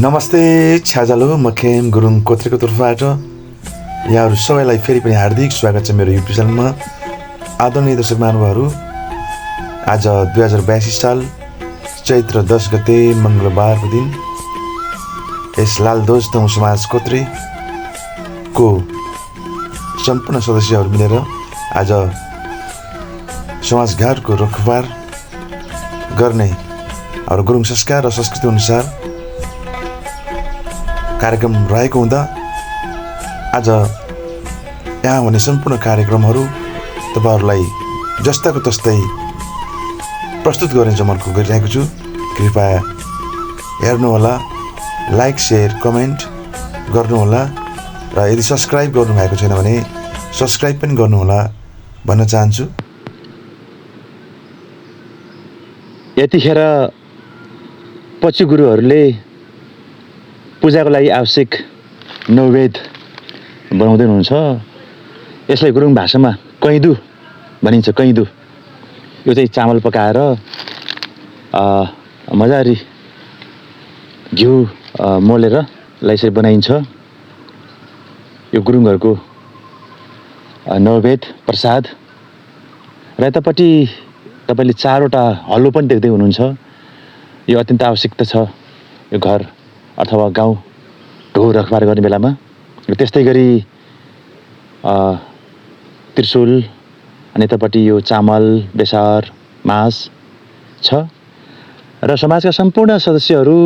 नमस्ते छ्याजालो म खेम गुरुङ कोत्रेको तर्फबाट यहाँहरू सबैलाई फेरि पनि हार्दिक स्वागत छ मेरो युट्युब च्यानलमा। आदरणीय दर्शक महानुभावहरू, आज 2082 साल चैत्र 10 गते मङ्गलबारको दिन यस लालध्वज तमु समाज कोत्रेको सम्पूर्ण सदस्यहरू मिलेर आज समाजघाटको रखबार गर्ने हाम्रो गुरुङ संस्कार र संस्कृति अनुसार कार्यक्रम रहेको हुँदा आज यहाँ हुने सम्पूर्ण कार्यक्रमहरू तपाईहरुलाई जस्ताको तस्तै प्रस्तुत गर्ने जमर्को गरिरहेको छु। कृपया हेर्नुहोला, लाइक शेयर कमेन्ट गर्नुहोला र यदि सब्स्क्राइब गर्नु भएको छैन भने सब्स्क्राइब पनि गर्नुहोला भन्न चाहन्छु। यतिखेर पछि गुरुहरूले पूजाको लागि आवश्यक नैवेद्य बनाउँदै हुनुहुन्छ। यसलाई गुरुङ भाषामा कैदु भनिन्छ। कैदु यो चाहिँ चामल पकाएर मजारी घिउ मोलेर यसरी बनाइन्छ। यो गुरुङहरूको नैवेद्य प्रसाद र यतापट्टि तपाईले 4वटा हल्लो पनि देख्दै हुनुहुन्छ। यो अत्यन्त आवश्यकता छ यो घर अथवा गाउँ ढोर रखबार गर्ने बेलामा। त्यस्तै गरी त्रिशूल अनि यतापट्टि यो चामल बेसार मास छ र समाजका सम्पूर्ण सदस्यहरू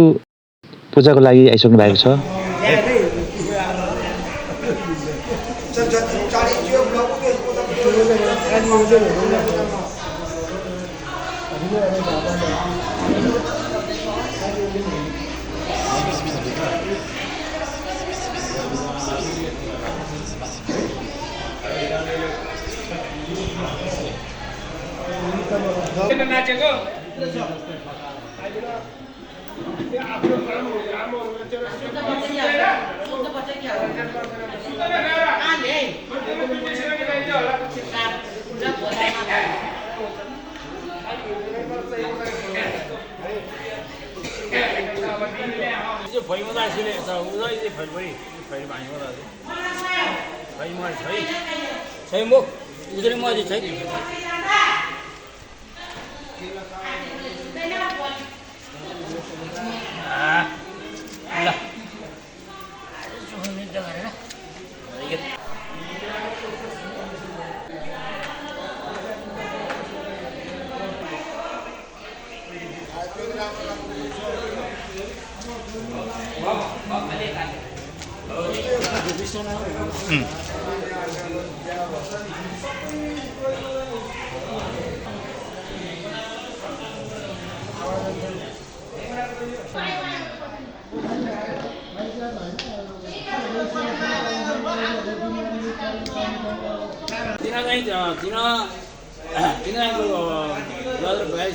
पूजाको लागि आइसक्नु भएको छ।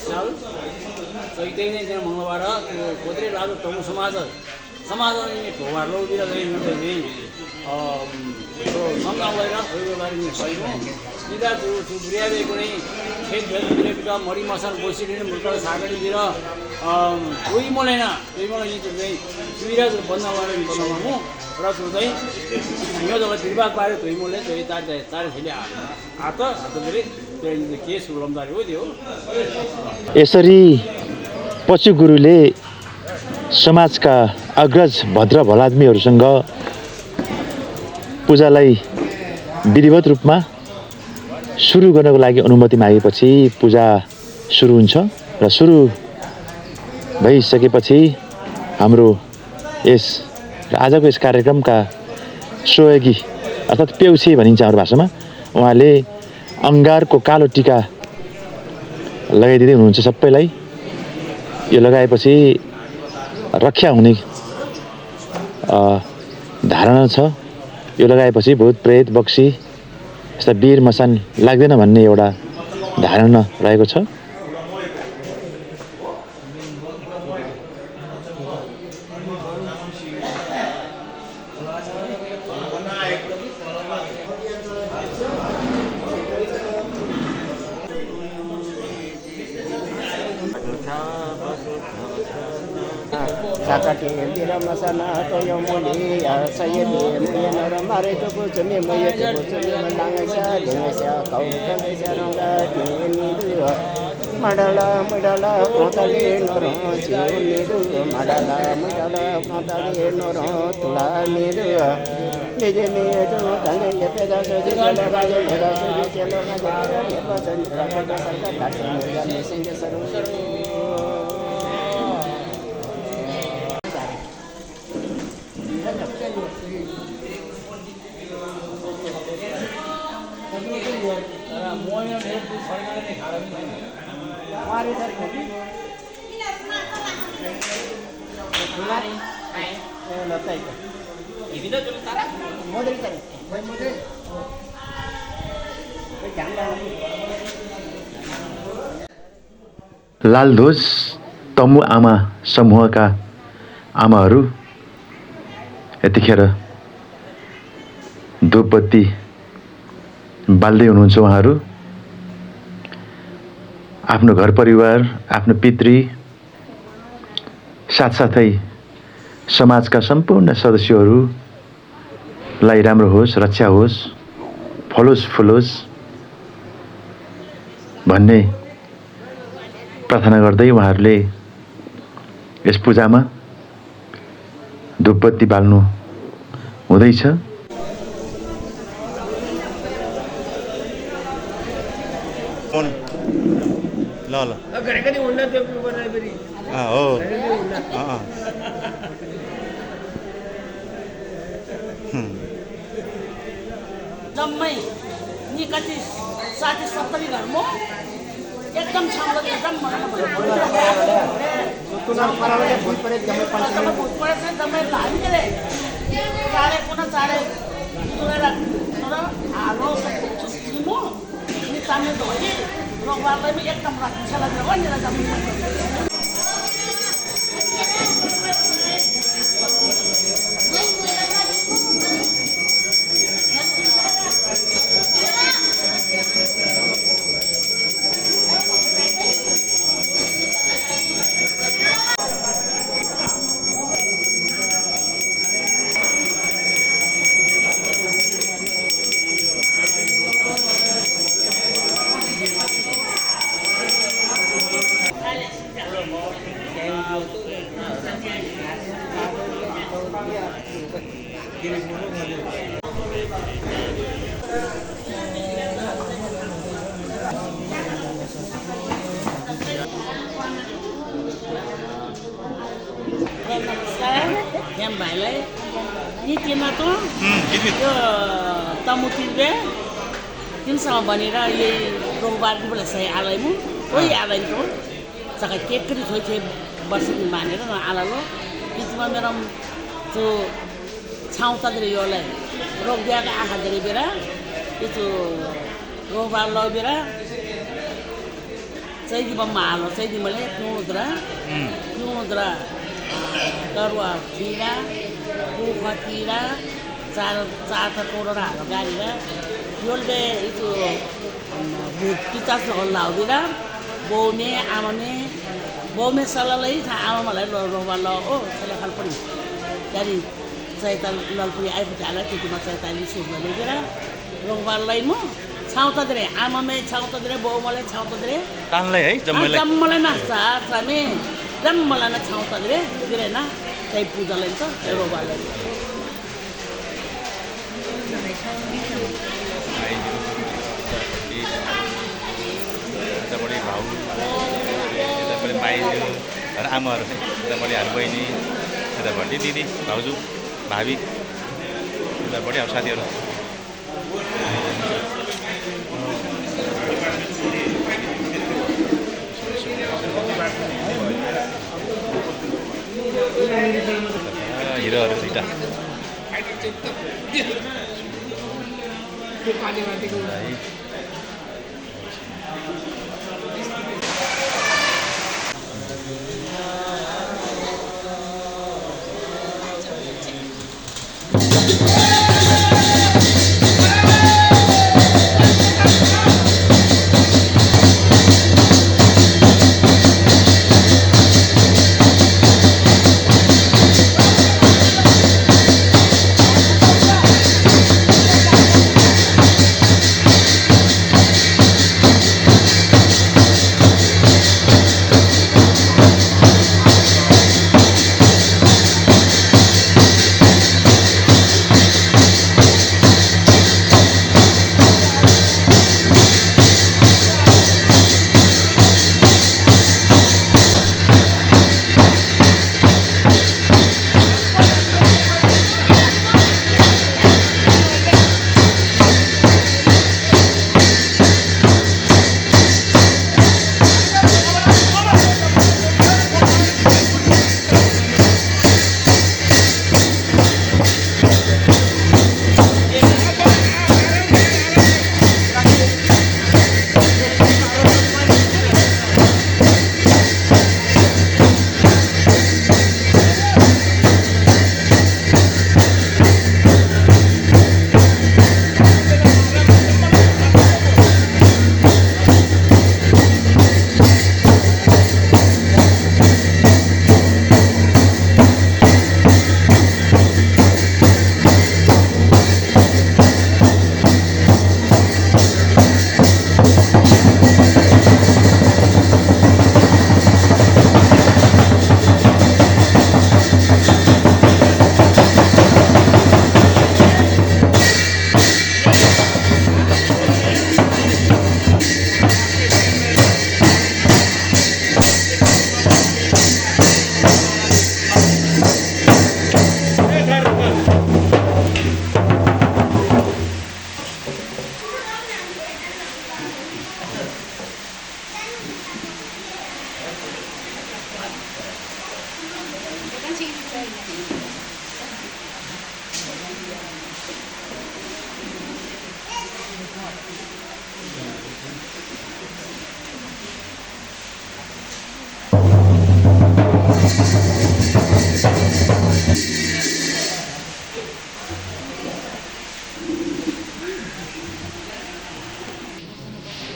साल चैते मंगलबार कोत्रे राजु तमु समाज ढोबार लौतिर सीधा चुब्रियादेखि नै खेत भेट मरी मसान बसिरहने मृत सागरीतिर कोही मलाइन चाहिँ सुविधा बन्द गरेर बनाउनु र त्यो चाहिँ यो जब बिर्बाद पाऱ्यो धोइ मोलले धोइ चार खेले हात के सुलमदारी हो त्यो। यसरी पछि गुरुले समाजका अग्रज भद्र भलाद्मीहरूसँग पूजालाई विधिवत रूपमा सुरु गर्नको लागि अनुमति मागेपछि पूजा सुरु हुन्छ र सुरु भइसकेपछि हाम्रो यस आजको यस कार्यक्रमका सहयोगी अर्थात् पेउछे भनिन्छ हाम्रो भाषामा, उहाँले अङ्गारको कालो टीका लगाइदिँदै हुनुहुन्छ सबैलाई। यो लगाएपछि रक्षा हुने धारणा छ। यो लगाएपछि भूत प्रेत बक्सी यस्ता वीर मसान लाग्दैन भन्ने एउटा धारणा रहेको छ। Sakati Bira Masana Toyo Muli Sayedi Muyanara Mare Toku Chumi Muya Toku Chumi Malanga Dingasya Kaukalisa Ranga Nidu Madala Madala Protali Noro Nidu Madala Madala Protali Noro Tula Nidu Niji Nidu Tangi Peda Soji Jala Raja Peda Soji Jala Raja Peda Soji Jala Raja Peda Soji Jala Laldhwaj तमु आमा समूहका आमाहरू यतिखेर धूपबत्ती बाल्दै हुनुहुन्छ। उहाँहरू आफ्नो घर परिवार, आफ्नो पितृ, साथसाथै समाजका सम्पूर्ण सदस्यहरूलाई राम्रो होस्, रक्षा होस्, फलोस् फुलोस् भन्ने प्रार्थना गर्दै उहाँहरूले यस पूजामा धूपबत्ती बाल्नु हुँदैछ। ल ल हो जम्मै नि कति 60-70 घर म एकदम छाउलो एकदम भूत परेछ जम्मै धान के रे चारे पुनः चारे तुरेर हालो छिमो नि तान्ने धोइ रोगवालाई पनि एकदम राख्छ लाग्यो भनेर जम्मै Yang balai ni kena tu yo tamu tiba tim sama banira ye rohbat ni boleh saya alai mu oi alai tu sakai kek kiri tu je basi ni banira na alai lo itu mah meram tu chau tak dari yo lai roh dia ke ahad dari bera itu rohbat lo bera saya di bawah saya di Malay nudra Karwa tira, buka tira, cara korora gari lah. Jual be itu kita sekolah bira, bome amane, bome salah lagi tha amam malai lo oh salah hal pun. Jadi saya tak lalu ayah berjalan itu cuma saya tanya suruh lagi bira, rohwal lagi mo. Chau ta dre amame chau ta dre bo malai chau ta dre तानलाई है जम्मलाई ना साथ में जम्मलाई ना Chhau ta dre dire na sai पूजा lai ta rohwal lai यतापट्टि भाउ यतापट्टि माइजू र आमाहरू यतापट्टि हाम्रो बहिनी यतापट्टि दिदी भाउजू भावी यतापट्टि अब साथीहरू हिरोहरू दुईटा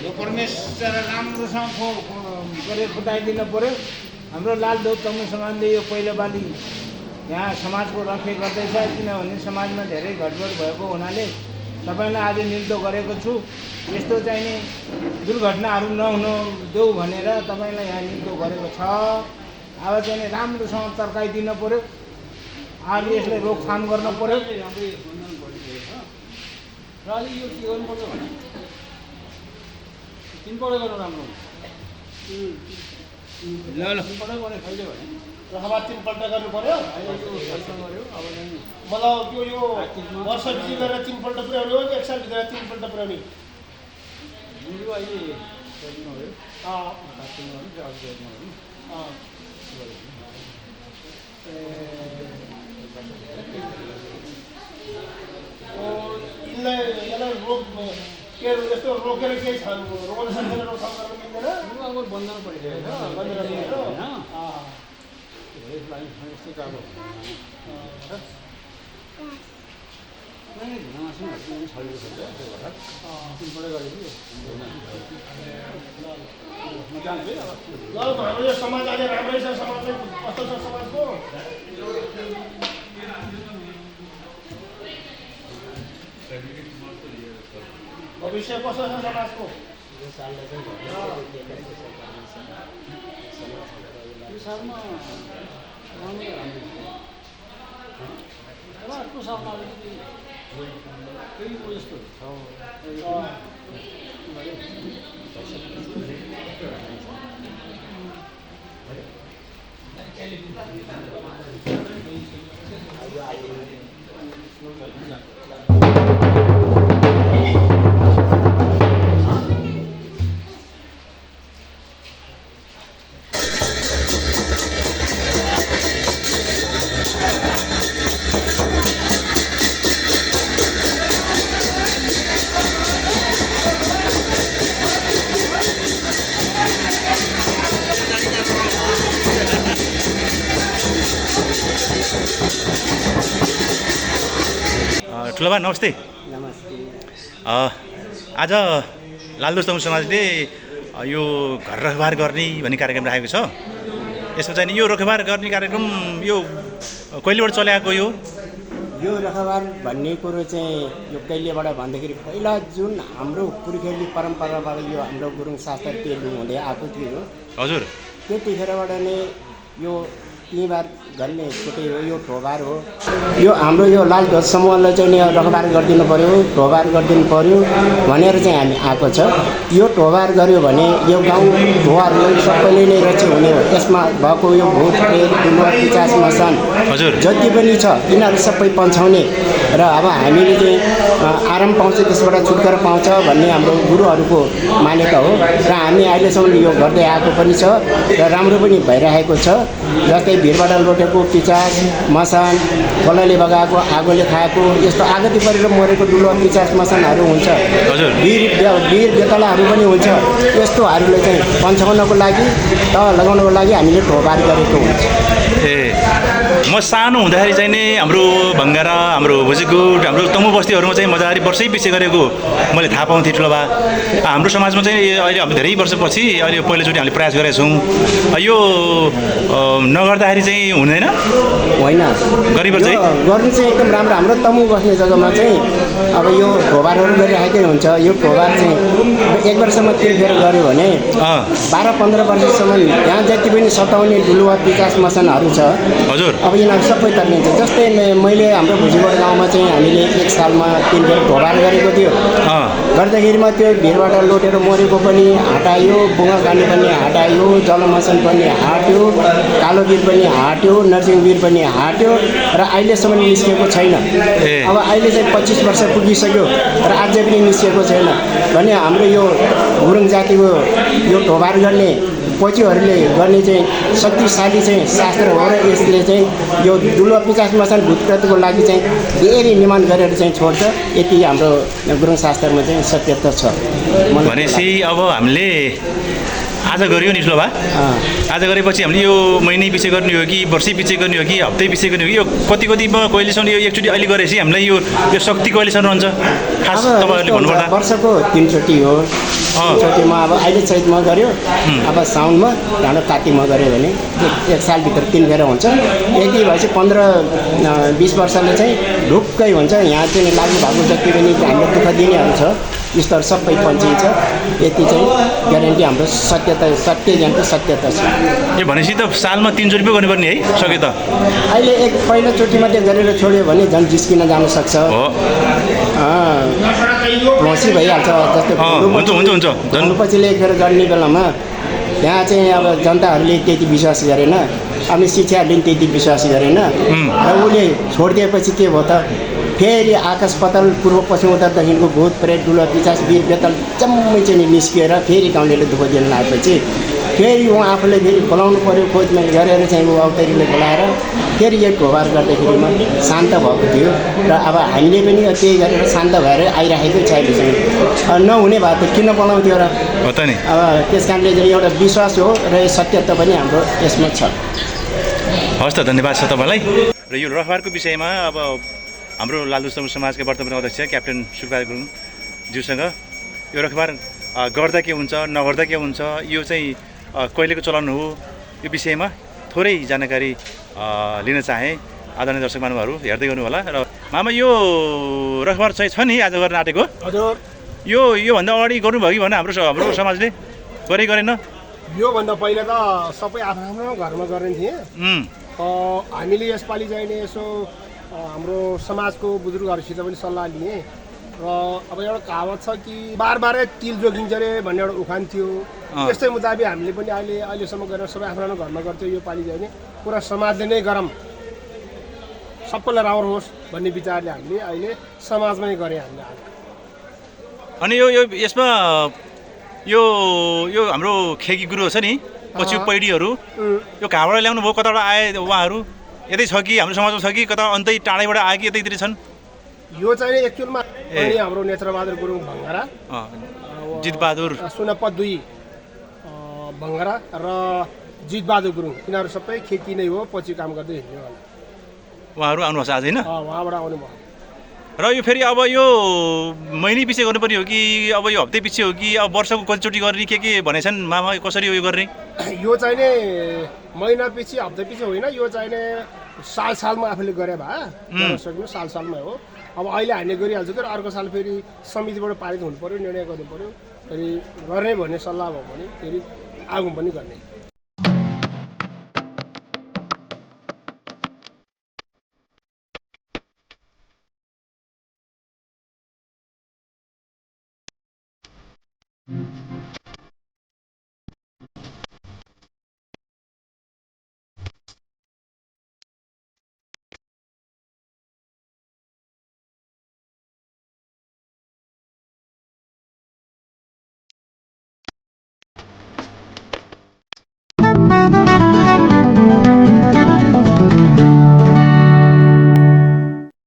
यो परमेश्वर राम्रोसँग गरेर फुटाइदिनु पऱ्यो। हाम्रो लाल दौत तम्बु समाजले यो पहिलो पालि यहाँ समाजको रक्षा गर्दैछ, किनभने समाजमा धेरै घटबड भएको हुनाले तपाईँलाई आज निर्देश गरेको छु। यस्तो चाहिँ नि दुर्घटनाहरू नहुनु देऊ भनेर तपाईँलाई यहाँ निर्देश गरेको छ। अब चाहिँ नि राम्रोसँग तर्काइदिनु पऱ्यो, आज यसलाई रोकथाम गर्नु पऱ्यो। र अलि यो के गर्नुपर्छ भने तिनपल्ट गर्नु राम्रो हुन्छ। ल ल तिनपल्ट गर्ने खैले भने रखबार 3 पल्ट गर्नु पर्यो। मतलब त्यो यो वर्ष पछि गरेर 3 पल्ट पुर्याउने हो कि 1 साल भित्र 3 पल्ट पुर्याउने? यसलाई रोक के यस्तो रोकेर केही छ रोक्न सक्दैन, रोकथाम गर्न मिल्दैन। बन्द परिरहेको बन्द गरिदिनु होइन? ल हाम्रो यो समाज अहिले राम्रै छ। समाज चाहिँ कस्तो छ समाजको? भविष्य कस्तो छ समाजको? यो सालमा अर्को सालमा अलिकति केही यस्तो छ। ठुलोबा नमस्ते। नमस्ते। आज लालदोस तम्बु समाजले यो घर रखबार गर्ने भन्ने कार्यक्रम राखेको छ। यसमा चाहिँ यो रखबार गर्ने कार्यक्रम यो कहिलेबाट चलाएको यो रखबार भन्ने कुरो चाहिँ यो कहिलेबाट भन्दाखेरि पहिला जुन हाम्रो पुर्खेली परम्पराबाट यो हाम्रो गुरुङ शास्त्र तेलु हुँदै आएको थियो। हजुर। त्यतिखेरबाट नै यो तीबार गर्ने छुट्टै हो, यो ठोबार हो। यो हाम्रो यो लाल ध्वज समूहलाई चाहिँ नि रखबार गरिदिनु पऱ्यो, ठोबार गरिदिनु पऱ्यो भनेर चाहिँ हामी आएको छ। यो ठोबार गऱ्यो भने यो गाउँ ढोवारलाई सबैले नै रक्षा हुने हो। यसमा भएको यो भूत प्रेत डुलुवा पिचास मसान जति पनि छ यिनीहरू सबै पन्छाउने र अब हामीले चाहिँ आराम पाउँछ, त्यसबाट छुटकारा पाउँछ भन्ने हाम्रो गुरुहरूको मान्यता हो र हामी अहिलेसम्म यो गर्दै आएको पनि छ र राम्रो पनि भइरहेको छ। जस्तै भिरबाट लोटेको पिचास मसान, खोलाले बगाएको, आगोले खाएको, यस्तो आगति परेर मरेको डुलुवा पिचास मसानहरू हुन्छ। वीर बेतलाहरू पनि हुन्छ। यस्तोहरूले चाहिँ पन्छाउनको लागि त लगाउनको लागि हामीले ठोबार गरेको हुन्छ। म सानो हुँदाखेरि चाहिँ नि हाम्रो भङ्गारा, हाम्रो भुजिगुट, हाम्रो तम्बु बस्तीहरूमा चाहिँ मजाले वर्षै पछि गरेको मैले थाहा पाउँथेँ ठुलोबा। हाम्रो समाजमा चाहिँ अहिले अब धेरै वर्षपछि अहिले पहिलोचोटि हामीले प्रयास गरेका छौँ। यो नगर्दाखेरि चाहिँ हुँदैन होइन, गरिबर्छ है? गर्नु चाहिँ एकदम राम्रो। हाम्रो तम्बु बस्ने जग्गामा चाहिँ अब यो ठोबारहरू गरिराखेकै हुन्छ। यो ठोबार चाहिँ 1 वर्षमा 3 फेर गऱ्यो भने 12-15 वर्षसम्म यहाँ जति पनि सताउने डुलुवा पिचास मसानहरू छ हजुर, अब यिनीहरू सबै तर्किन्छ। जस्तै मैले हाम्रो भुजिगढ गाउँमा चाहिँ हामीले 1 सालमा 3 फेर ठोबार गरेको थियो। गर्दाखेरिमा त्यो भिरबाट लोटेर मरेको पनि हटायो, बुङ्गा गाने पनि हटायो, जलमसन पनि हट्यो, कालो वीर पनि हट्यो, नरसिंह वीर पनि हट्यो र अहिलेसम्म निस्केको छैन। अब अहिले चाहिँ 25 वर्ष पुगिसक्यो र अझै पनि निस्किएको छैन भने हाम्रो यो गुरुङ जातिको यो ढोबार गर्ने पछिहरूले गर्ने चाहिँ शक्तिशाली चाहिँ शास्त्र हो र यसले चाहिँ यो डुलो 50 मसान भूतप्रतिको लागि चाहिँ धेरै निर्माण गरेर चाहिँ छोड्छ। यति हाम्रो गुरुङ शास्त्रमा चाहिँ सत्यता छ। भनेपछि अब हामीले आज गरियो नि ठुलो भा आज गरेपछि हामीले यो महिनै पछि गर्ने हो कि वर्षै पछि गर्ने हो कि हप्तै पछि गर्ने हो कि यो कति कतिमा कहिलेसम्म यो एकचोटि अहिले गरेपछि हामीलाई यो शक्ति कहिलेसम्म रहन्छ खास तपाईँहरूले भन्नुपर्दा वर्षको 3 चोटि हो। चोटिमा अब अहिले चैतमा गऱ्यो अब साउनमा ढाँडो कातिकमा गऱ्यो भने एक सालभित्र 3 फेर हुन्छ। यति भएपछि 15-20 वर्षले चाहिँ ढुक्कै हुन्छ। यहाँ चाहिँ लागु भएको जति पनि हामीले दुःख दिनेहरू छ स्तर सबै पन्छिन्छ। यति चाहिँ ग्यारेन्टी हाम्रो सत्य ज्ञानको सत्यता छ। यो भनेपछि त सालमा 3 चोटि पो गर्नुपर्ने है सक्यो त अहिले पहिलोचोटि मात्रै गरेर छोड्यो भने झन् जिस्किन जान सक्छ। प्लसी भइहाल्छ। जस्तै पछि लेखेर गर्ने बेलामा त्यहाँ चाहिँ अब जनताहरूले त्यति विश्वास गरेन, अनि शिक्षाहरूले त्यति विश्वास गरेन र उसले छोडिदिएपछि के भयो त फेरि आकाश पाताल पूर्व पश्चिम उत्तर दक्षिणको भूत प्रेत डुलो पिशाच वीर बेताल जम्मै चाहिँ निस्किएर फेरि गाउँलेले दुःख दिन लागेपछि फेरि उहाँ आफूले फेरि बोलाउनु पऱ्यो खोजमेल गरेर चाहिँ ऊ अवतारीले बोलाएर फेरि एक घोबार गर्दाखेरिमा शान्त भएको थियो र अब हामीले पनि त्यही गरेर शान्त भएर आइराखेकै छ अहिलेसम्म। नहुने भए त किन बनाउँथ्यो र हो त नि। अब त्यस कारणले चाहिँ एउटा विश्वास हो र सत्यता पनि हाम्रो यसमा छ। हस् त धन्यवाद छ तपाईँलाई। र यो रखबारको विषयमा अब हाम्रो लालदुसम समाजका वर्तमान अध्यक्ष क्याप्टेन सुखबहादुर गुरुङ ज्यूसँग यो रखबार गर्दा के हुन्छ नगर्दा के हुन्छ यो चाहिँ कहिलेको चलन हो यो विषयमा थोरै जानकारी लिन चाहे। आदरणीय दर्शक महानुभावहरू हेर्दै गर्नु होला। र मामा यो रखबार चाहिँ छ नि आज गर्न आँटेको हजुर योभन्दा अगाडि गर्नुभयो कि भने हाम्रो समाजले गरेन योभन्दा पहिला त सबै आफ्नो घरमा गर्ने थिए। हामीले यसपालि चाहिँ नि यसो हाम्रो समाजको बुजुर्गहरूसित पनि सल्लाह लिएँ र अब एउटा कहावत छ कि बारबारै तिल जोगिन्छ अरे भन्ने एउटा उखान थियो। त्यस्तै मुताबिक हामीले पनि अहिलेसम्म गरेर सबै आफ्नो घरमा गर्थ्यो। यो पालि चाहिँ नि पुरा समाजले नै गरौँ सबैलाई राम्रो होस् भन्ने विचारले हामीले अहिले समाजमै गरेँ हामीले। अनि यो यसमा यो हाम्रो खेकी गुरु छ नि पछि पैडीहरू यो कहाँबाट ल्याउनु भयो कताबाट आए उहाँहरू यतै छ कि हाम्रो समाजमा छ कि कता अन्तै टाढैबाट आयो कि यतैतिर छन्? यो चाहिँ एक्चुअलमा हाम्रो नेत्रबहादुर गुरुङ भङ्गारा जितबहादुर सुनप्पा 2 भङ्गारा र जितबहादुर गुरुङ यिनीहरू सबै खेती नै हो। पछि काम गर्दै हिँड्यो होला। उहाँहरू आउनुभएको छ आज होइन? उहाँबाट आउनुभयो। र यो फेरि अब यो महिनै पछि गर्नुपर्ने हो कि अब यो हप्तै पछि हो कि अब वर्षको कतिचोटि गर्ने के भनेछन् मामा कसरी यो गर्ने? यो चाहिँ नि महिना पछि हप्ता पछि होइन। यो चाहिँ नि सालमा आफूले गरे भए गर्न सक्नु सालमै हो। अब अहिले हामीले गरिहाल्छौँ तर अर्को साल फेरि समितिबाट पारित हुनु पऱ्यो, निर्णय गर्नु पऱ्यो। फेरि गर्ने भन्ने सल्लाह भयो भने फेरि आगो पनि गर्ने।